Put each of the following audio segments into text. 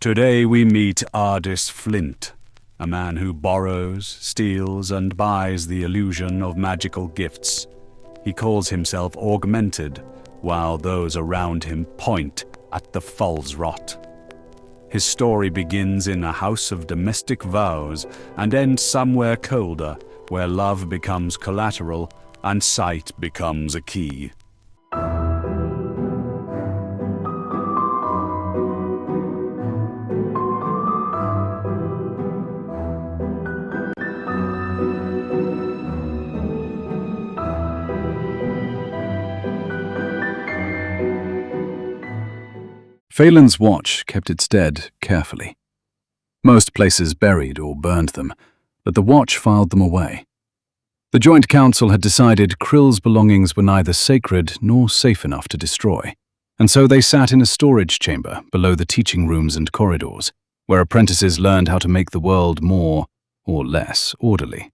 Today we meet Ardis Flynt, a man who borrows, steals, and buys the illusion of magical gifts. He calls himself Augmented, while those around him point at the Falsrott. His story begins in a house of domestic vows and ends somewhere colder, where love becomes collateral and sight becomes a key. Phelan's watch kept its dead carefully. Most places buried or burned them, but the watch filed them away. The Joint Council had decided Krill's belongings were neither sacred nor safe enough to destroy, and so they sat in a storage chamber below the teaching rooms and corridors, where apprentices learned how to make the world more or less orderly.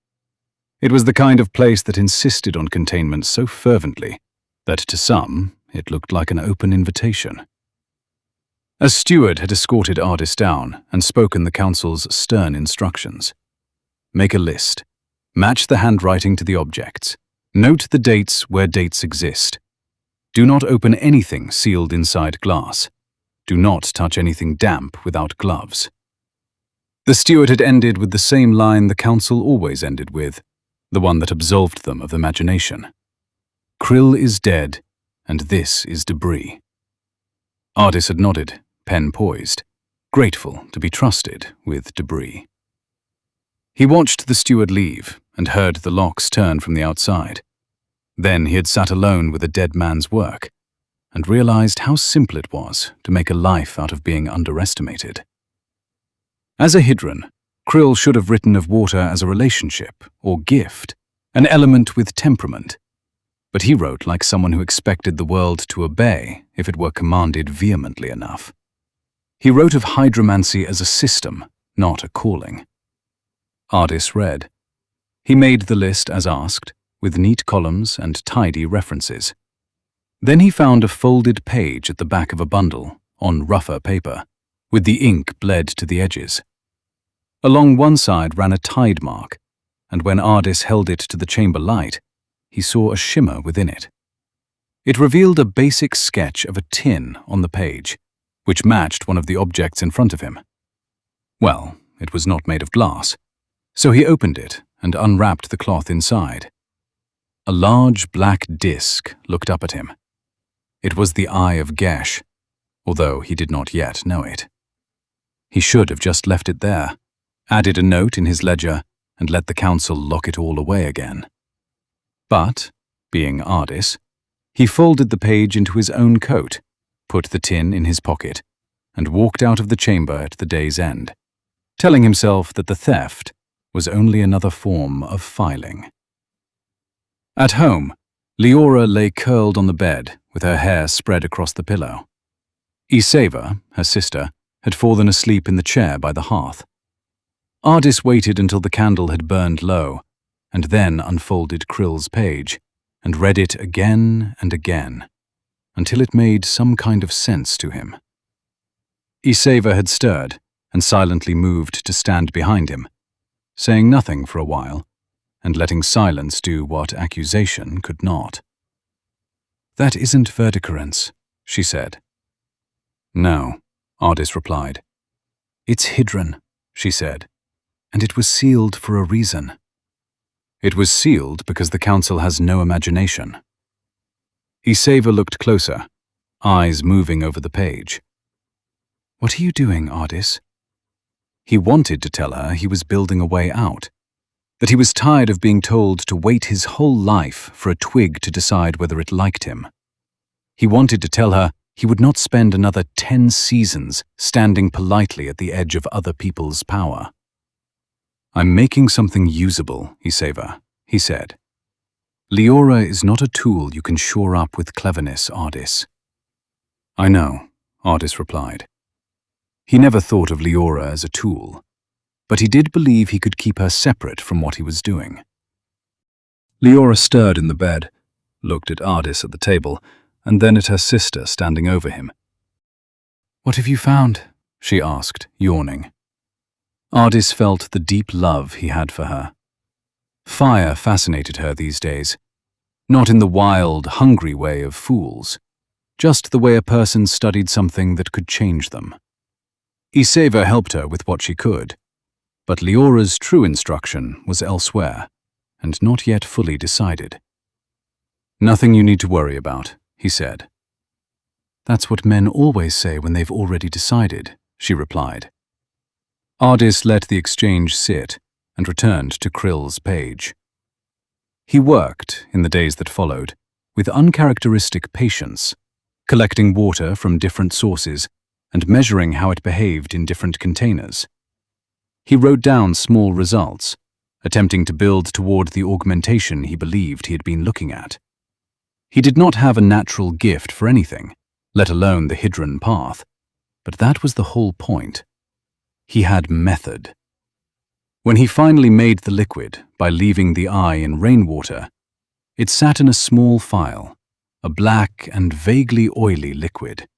It was the kind of place that insisted on containment so fervently that to some it looked like an open invitation. A steward had escorted Ardis down and spoken the council's stern instructions. Make a list. Match the handwriting to the objects. Note the dates where dates exist. Do not open anything sealed inside glass. Do not touch anything damp without gloves. The steward had ended with the same line the council always ended with, the one that absolved them of imagination. Krill is dead, and this is debris. Ardis had nodded, pen poised, grateful to be trusted with debris. He watched the steward leave and heard the locks turn from the outside. Then he had sat alone with a dead man's work and realized how simple it was to make a life out of being underestimated. As a Hydran, Krill should have written of water as a relationship or gift, an element with temperament. But he wrote like someone who expected the world to obey if it were commanded vehemently enough. He wrote of hydromancy as a system, not a calling. Ardis read. He made the list as asked, with neat columns and tidy references. Then he found a folded page at the back of a bundle, on rougher paper, with the ink bled to the edges. Along one side ran a tide mark, and when Ardis held it to the chamber light, he saw a shimmer within it. It revealed a basic sketch of a tin on the page, which matched one of the objects in front of him. Well, it was not made of glass, so he opened it and unwrapped the cloth inside. A large black disc looked up at him. It was the Eye of Gesh, although he did not yet know it. He should have just left it there, added a note in his ledger, and let the council lock it all away again. But, being Ardis, he folded the page into his own coat, put the tin in his pocket, and walked out of the chamber at the day's end, telling himself that the theft was only another form of filing. At home, Leora lay curled on the bed with her hair spread across the pillow. Favour, her sister, had fallen asleep in the chair by the hearth. Ardis waited until the candle had burned low, and then unfolded Krill's page, and read it again and again, until it made some kind of sense to him. Favour had stirred and silently moved to stand behind him, saying nothing for a while, and letting silence do what accusation could not. "That isn't verdigris," she said. "No," Ardis replied. "It's Hydran," she said, "and it was sealed for a reason." "It was sealed because the council has no imagination." Favour looked closer, eyes moving over the page. "What are you doing, Ardis?" He wanted to tell her he was building a way out, that he was tired of being told to wait his whole life for a twig to decide whether it liked him. He wanted to tell her he would not spend another 10 seasons standing politely at the edge of other people's power. "I'm making something usable, Favour," he said. "Leora is not a tool you can shore up with cleverness, Ardis." "I know," Ardis replied. He never thought of Leora as a tool, but he did believe he could keep her separate from what he was doing. Leora stirred in the bed, looked at Ardis at the table, and then at her sister standing over him. "What have you found?" she asked, yawning. Ardis felt the deep love he had for her. Fire fascinated her these days, not in the wild, hungry way of fools, just the way a person studied something that could change them. Favour helped her with what she could, but Leora's true instruction was elsewhere, and not yet fully decided. "Nothing you need to worry about," he said. "That's what men always say when they've already decided," she replied. Ardis let the exchange sit and returned to Krill's page. He worked, in the days that followed, with uncharacteristic patience, collecting water from different sources and measuring how it behaved in different containers. He wrote down small results, attempting to build toward the augmentation he believed he had been looking at. He did not have a natural gift for anything, let alone the Hydran path, but that was the whole point. He had method. When he finally made the liquid by leaving the eye in rainwater, it sat in a small phial, a black and vaguely oily liquid.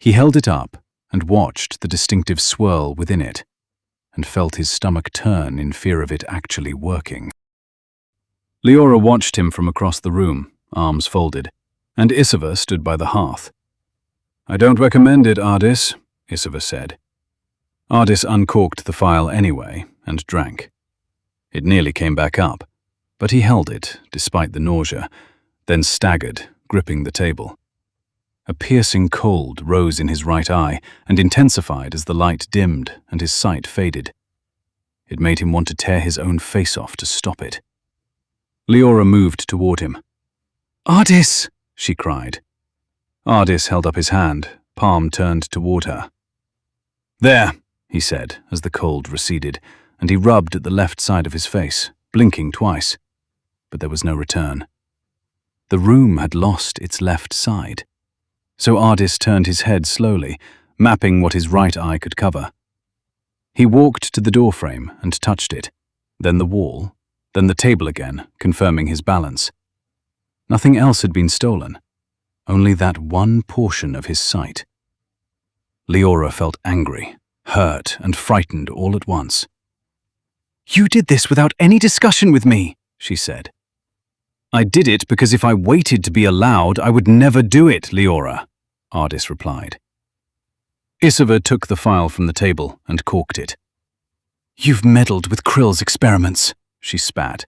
He held it up and watched the distinctive swirl within it, and felt his stomach turn in fear of it actually working. Leora watched him from across the room, arms folded, and Favour stood by the hearth. "I don't recommend it, Ardis," Favour said. Ardis uncorked the phial anyway and drank. It nearly came back up, but he held it, despite the nausea, then staggered, gripping the table. A piercing cold rose in his right eye and intensified as the light dimmed and his sight faded. It made him want to tear his own face off to stop it. Leora moved toward him. "Ardis!" she cried. Ardis held up his hand, palm turned toward her. "There," he said as the cold receded, and he rubbed at the left side of his face, blinking twice. But there was no return. The room had lost its left side. So Ardis turned his head slowly, mapping what his right eye could cover. He walked to the doorframe and touched it, then the wall, then the table again, confirming his balance. Nothing else had been stolen, only that one portion of his sight. Leora felt angry, hurt, and frightened all at once. "You did this without any discussion with me," she said. "I did it because if I waited to be allowed, I would never do it, Leora," Ardis replied. Favour took the phial from the table and corked it. "You've meddled with Krill's experiments," she spat.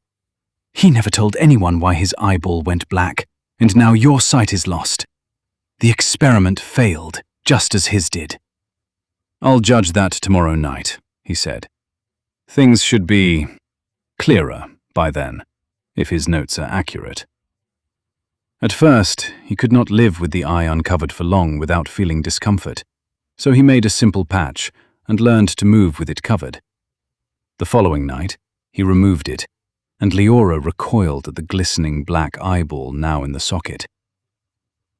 "He never told anyone why his eyeball went black, and now your sight is lost. The experiment failed, just as his did." "I'll judge that tomorrow night," he said. "Things should be clearer by then, if his notes are accurate." At first, he could not live with the eye uncovered for long without feeling discomfort, so he made a simple patch and learned to move with it covered. The following night, he removed it, and Leora recoiled at the glistening black eyeball now in the socket.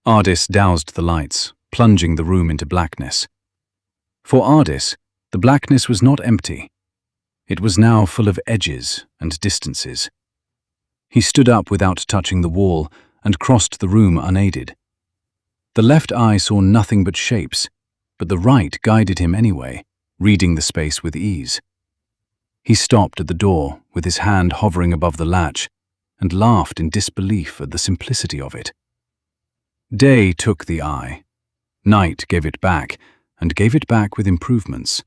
Ardis doused the lights, plunging the room into blackness. For Ardis, the blackness was not empty. It was now full of edges and distances. He stood up without touching the wall and crossed the room unaided. The left eye saw nothing but shapes, but the right guided him anyway, reading the space with ease. He stopped at the door with his hand hovering above the latch and laughed in disbelief at the simplicity of it. Day took the eye. Night gave it back, and gave it back with improvements.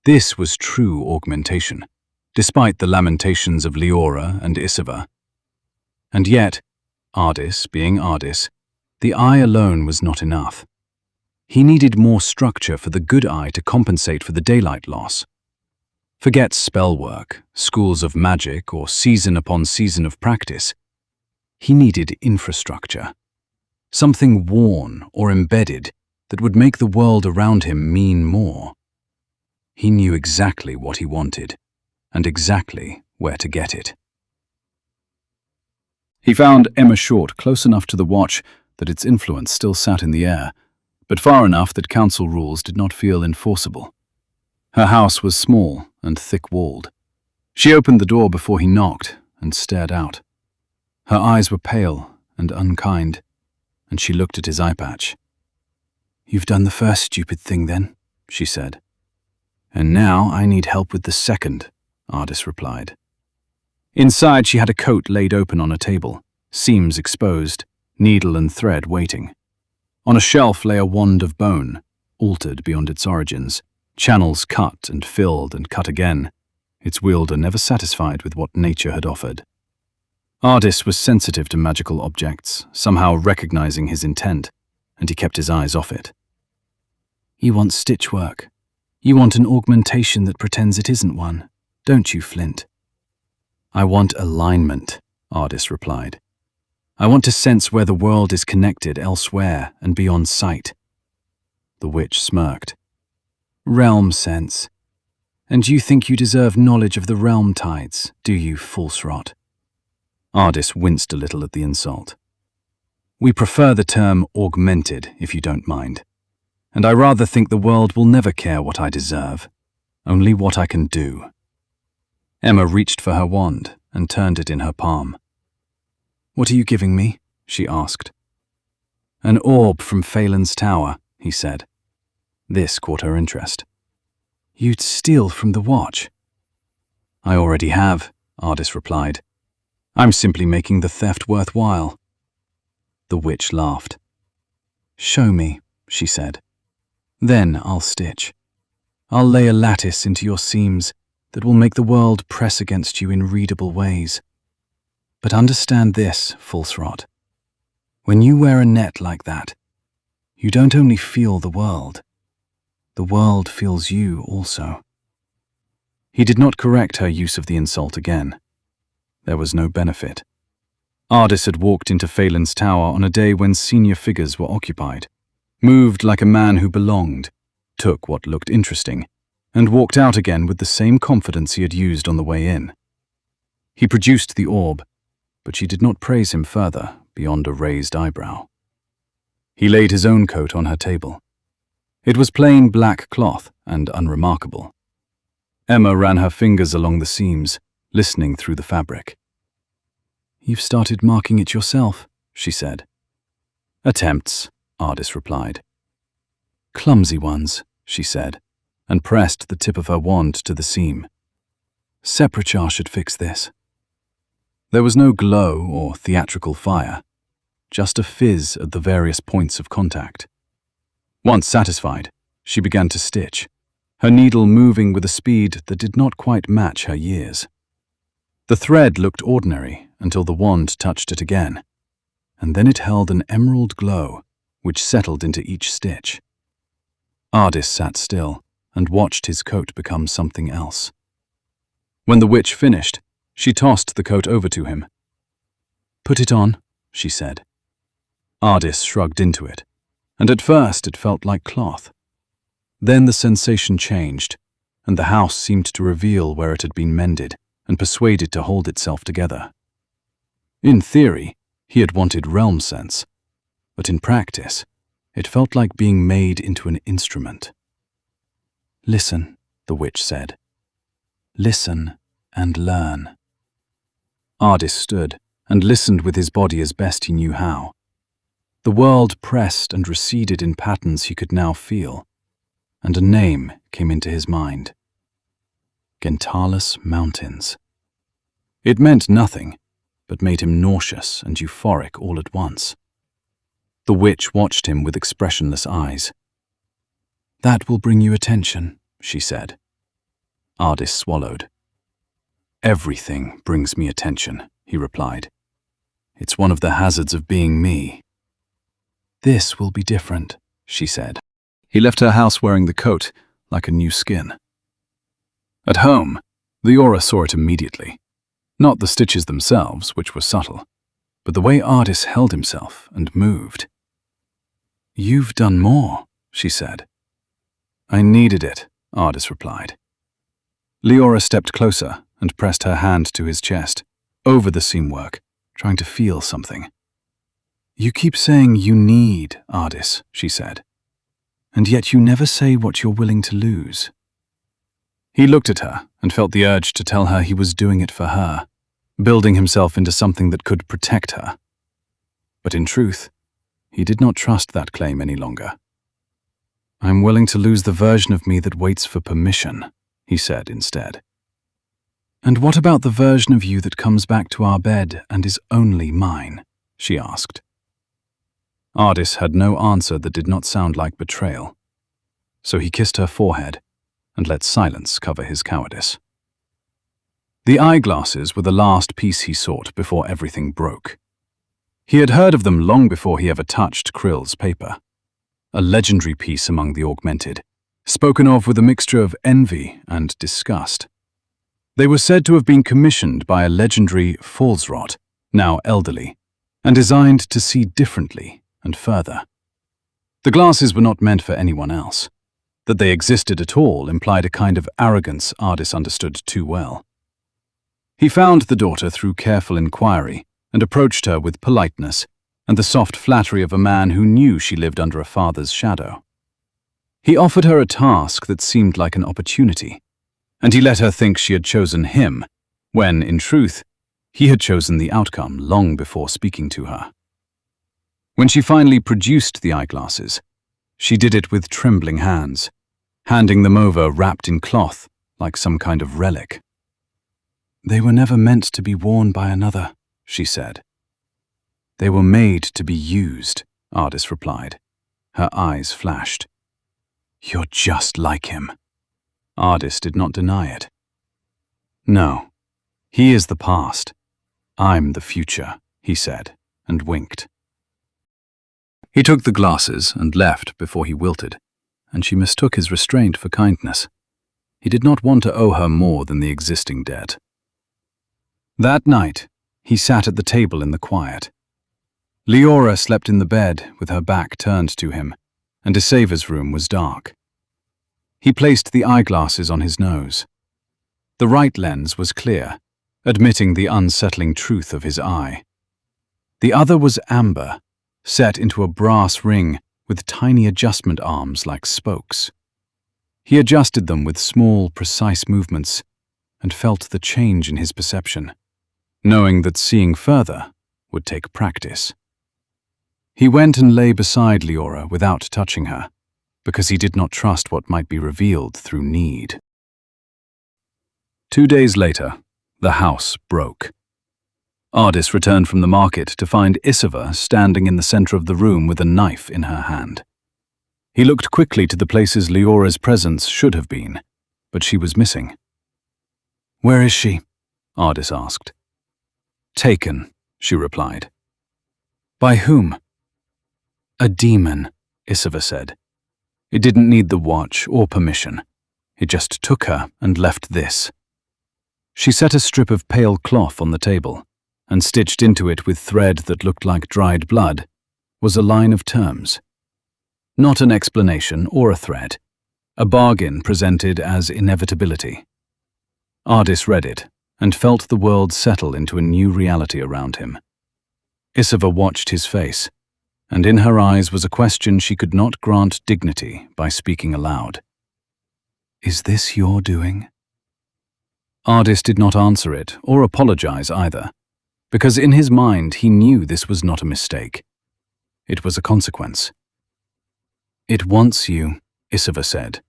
This was true augmentation, despite the lamentations of Leora and Favour. And yet, Ardis being Ardis, the eye alone was not enough. He needed more structure for the good eye to compensate for the daylight loss. Forget spell work, schools of magic, or season upon season of practice. He needed infrastructure. Something worn or embedded that would make the world around him mean more. He knew exactly what he wanted, and exactly where to get it. He found Emma Short close enough to the watch that its influence still sat in the air, but far enough that council rules did not feel enforceable. Her house was small and thick-walled. She opened the door before he knocked and stared out. Her eyes were pale and unkind, and she looked at his eye patch. "You've done the first stupid thing, then," she said. And now I need help with the second, Ardis replied. Inside she had a coat laid open on a table, seams exposed, needle and thread waiting. On a shelf lay a wand of bone, altered beyond its origins, channels cut and filled and cut again, its wielder never satisfied with what nature had offered. Ardis was sensitive to magical objects, somehow recognizing his intent, and he kept his eyes off it. You want stitchwork. You want an augmentation that pretends it isn't one, don't you, Flynt? I want alignment, Ardis replied. I want to sense where the world is connected elsewhere and beyond sight. The witch smirked. Realm sense. And you think you deserve knowledge of the realm tides, do you, Falsrott? Ardis winced a little at the insult. We prefer the term augmented, if you don't mind. And I rather think the world will never care what I deserve, only what I can do. Emma reached for her wand and turned it in her palm. What are you giving me? She asked. An orb from Phelan's tower, he said. This caught her interest. You'd steal from the watch? I already have, Ardis replied. I'm simply making the theft worthwhile. The witch laughed. Show me, she said. Then I'll stitch. I'll lay a lattice into your seams that will make the world press against you in readable ways. But understand this, Falsrott. When you wear a net like that, you don't only feel the world feels you also. He did not correct her use of the insult again. There was no benefit. Ardis had walked into Phelan's tower on a day when senior figures were occupied, moved like a man who belonged, took what looked interesting, and walked out again with the same confidence he had used on the way in. He produced the orb, but she did not praise him further beyond a raised eyebrow. He laid his own coat on her table. It was plain black cloth and unremarkable. Emma ran her fingers along the seams, listening through the fabric. You've started marking it yourself, she said. Attempts, Ardis replied. Clumsy ones, she said, and pressed the tip of her wand to the seam. Sepulchre should fix this. There was no glow or theatrical fire, just a fizz at the various points of contact. Once satisfied, she began to stitch, her needle moving with a speed that did not quite match her years. The thread looked ordinary until the wand touched it again, and then it held an emerald glow which settled into each stitch. Ardis sat still and watched his coat become something else. When the witch finished, she tossed the coat over to him. Put it on, she said. Ardis shrugged into it, and at first it felt like cloth. Then the sensation changed, and the house seemed to reveal where it had been mended and persuaded to hold itself together. In theory, he had wanted realm sense, but in practice, it felt like being made into an instrument. Listen, the witch said. Listen and learn. Ardis stood and listened with his body as best he knew how. The world pressed and receded in patterns he could now feel, and a name came into his mind. Gentalis Mountains. It meant nothing, but made him nauseous and euphoric all at once. The witch watched him with expressionless eyes. That will bring you attention, she said. Ardis swallowed. Everything brings me attention, he replied. It's one of the hazards of being me. This will be different, she said. He left her house wearing the coat like a new skin. At home, Leora saw it immediately. Not the stitches themselves, which were subtle, but the way Ardis held himself and moved. You've done more, she said. I needed it, Ardis replied. Leora stepped closer and pressed her hand to his chest, over the seamwork, trying to feel something. You keep saying you need, Ardis, she said, and yet you never say what you're willing to lose. He looked at her and felt the urge to tell her he was doing it for her, building himself into something that could protect her. But in truth, he did not trust that claim any longer. I'm willing to lose the version of me that waits for permission, he said instead. And what about the version of you that comes back to our bed and is only mine? She asked. Ardis had no answer that did not sound like betrayal, so he kissed her forehead and let silence cover his cowardice. The eyeglasses were the last piece he sought before everything broke. He had heard of them long before he ever touched Krill's paper. A legendary piece among the Augmented, spoken of with a mixture of envy and disgust. They were said to have been commissioned by a legendary Falsrott, now elderly, and designed to see differently and further. The glasses were not meant for anyone else. That they existed at all implied a kind of arrogance Ardis understood too well. He found the daughter through careful inquiry and approached her with politeness and the soft flattery of a man who knew she lived under a father's shadow. He offered her a task that seemed like an opportunity, and he let her think she had chosen him, when, in truth, he had chosen the outcome long before speaking to her. When she finally produced the eyeglasses, she did it with trembling hands, handing them over wrapped in cloth like some kind of relic. They were never meant to be worn by another, she said. They were made to be used, Ardis replied. Her eyes flashed. You're just like him. Ardis did not deny it. No, he is the past. I'm the future, he said, and winked. He took the glasses and left before he wilted, and she mistook his restraint for kindness. He did not want to owe her more than the existing debt. That night, he sat at the table in the quiet. Leora slept in the bed with her back turned to him, and Isave's room was dark. He placed the eyeglasses on his nose. The right lens was clear, admitting the unsettling truth of his eye. The other was amber, set into a brass ring with tiny adjustment arms like spokes. He adjusted them with small, precise movements and felt the change in his perception, knowing that seeing further would take practice. He went and lay beside Leora without touching her, because he did not trust what might be revealed through need. 2 days later, the house broke. Ardis returned from the market to find Isova standing in the center of the room with a knife in her hand. He looked quickly to the places Leora's presence should have been, but she was missing. Where is she? Ardis asked. Taken, she replied. By whom? A demon, Isova said. It didn't need the watch or permission. It just took her and left this. She set a strip of pale cloth on the table, and stitched into it with thread that looked like dried blood was a line of terms. Not an explanation or a threat, a bargain presented as inevitability. Ardis read it and felt the world settle into a new reality around him. Isova watched his face, and in her eyes was a question she could not grant dignity by speaking aloud. Is this your doing? Ardis did not answer it or apologize either, because in his mind he knew this was not a mistake. It was a consequence. It wants you, Isova said.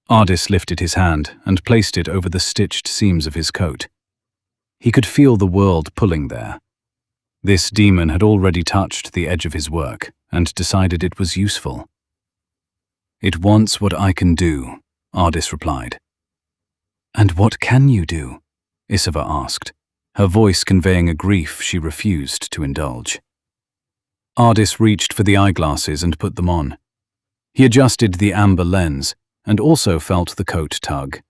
Ardis lifted his hand and placed it over the stitched seams of his coat. He could feel the world pulling there. This demon had already touched the edge of his work and decided it was useful. It wants what I can do, Ardis replied. And what can you do? Isova asked, her voice conveying a grief she refused to indulge. Ardis reached for the eyeglasses and put them on. He adjusted the amber lens and also felt the coat tug,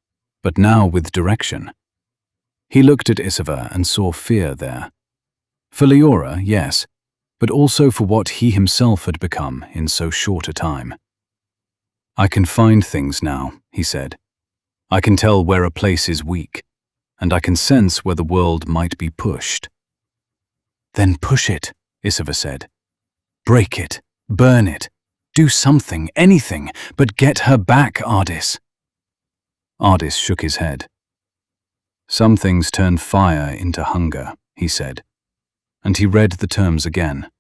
but now with direction. He looked at Isova and saw fear there. For Leora, yes, but also for what he himself had become in so short a time. I can find things now, he said. I can tell where a place is weak, and I can sense where the world might be pushed. Then push it, Isova said. Break it, burn it, do something, anything, but get her back, Ardis. Ardis shook his head. Some things turn fire into hunger, he said, and he read the terms again.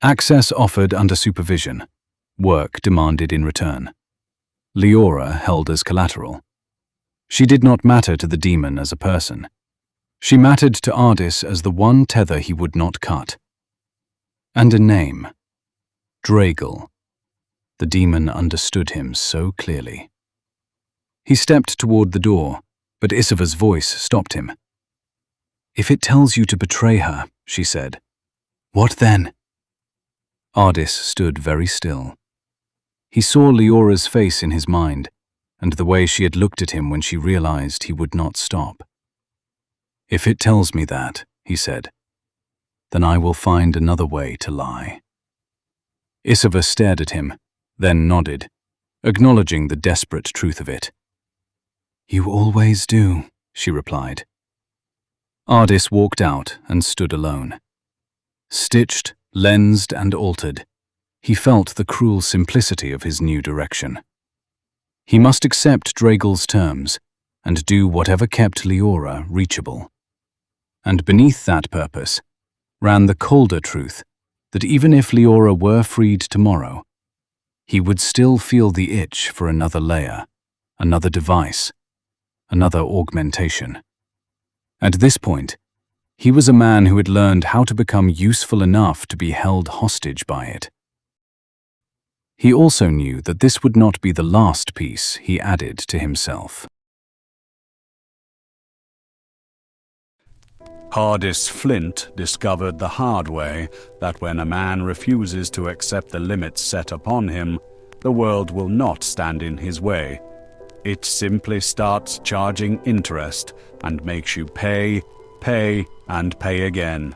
Access offered under supervision. work demanded in return. Leora held as collateral. She did not matter to the demon as a person. She mattered to Ardis as the one tether he would not cut. And a name. Dragal. The demon understood him so clearly. He stepped toward the door, but Isava's voice stopped him. "If it tells you to betray her," she said, "what then?" Ardis stood very still. He saw Leora's face in his mind, and the way she had looked at him when she realized he would not stop. "If it tells me that," he said, "then I will find another way to lie." Isava stared at him, then nodded, acknowledging the desperate truth of it. "You always do," she replied. Ardis walked out and stood alone. Stitched, lensed, and altered, he felt the cruel simplicity of his new direction. He must accept Dragal's terms and do whatever kept Leora reachable. And beneath that purpose ran the colder truth that even if Leora were freed tomorrow, he would still feel the itch for another layer, another device, another augmentation. At this point, he was a man who had learned how to become useful enough to be held hostage by it. He also knew that this would not be the last piece he added to himself. Ardis Flynt discovered the hard way that when a man refuses to accept the limits set upon him, the world will not stand in his way. It simply starts charging interest and makes you pay, and pay again.